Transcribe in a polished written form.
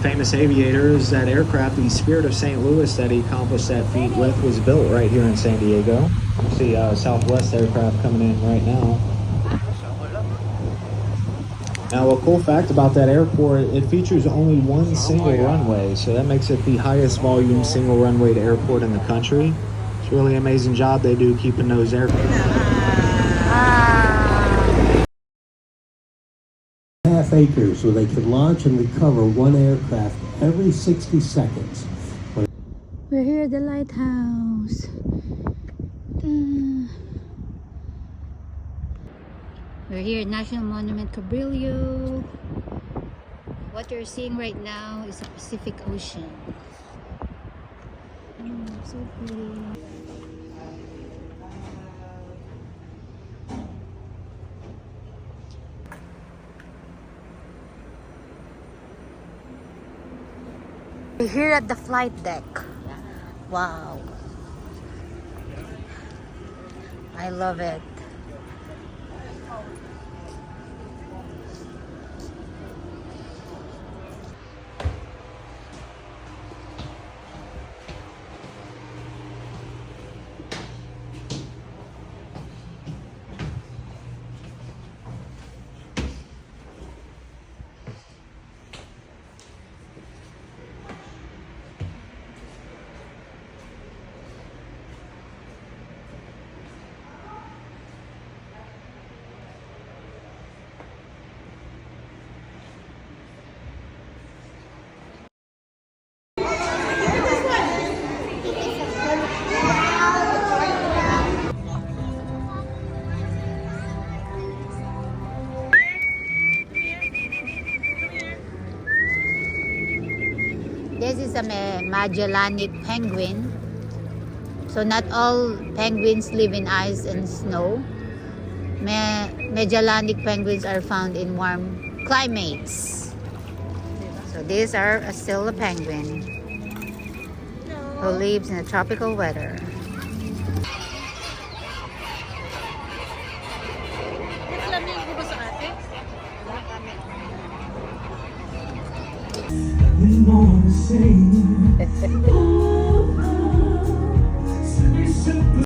famous aviators. That aircraft, the Spirit of St. Louis, that he accomplished that feat with, was built right here in San Diego. You see Southwest aircraft coming in right now. Now, a cool fact about that airport, it features only one single runway, so that makes it the highest volume single runway airport in the country. It's really an amazing job they do keeping those aircraft. Half acres so they could launch and recover one aircraft every 60 seconds. We're here at the lighthouse. We're here at National Monument Cabrillo. What you're seeing right now is the Pacific Ocean. So pretty. We're here at the flight deck. Wow. I love it. This is a Magellanic penguin. So not all penguins live in ice and snow. Magellanic penguins are found in warm climates. So these are still a penguin who lives in a tropical weather. You know what I'm saying?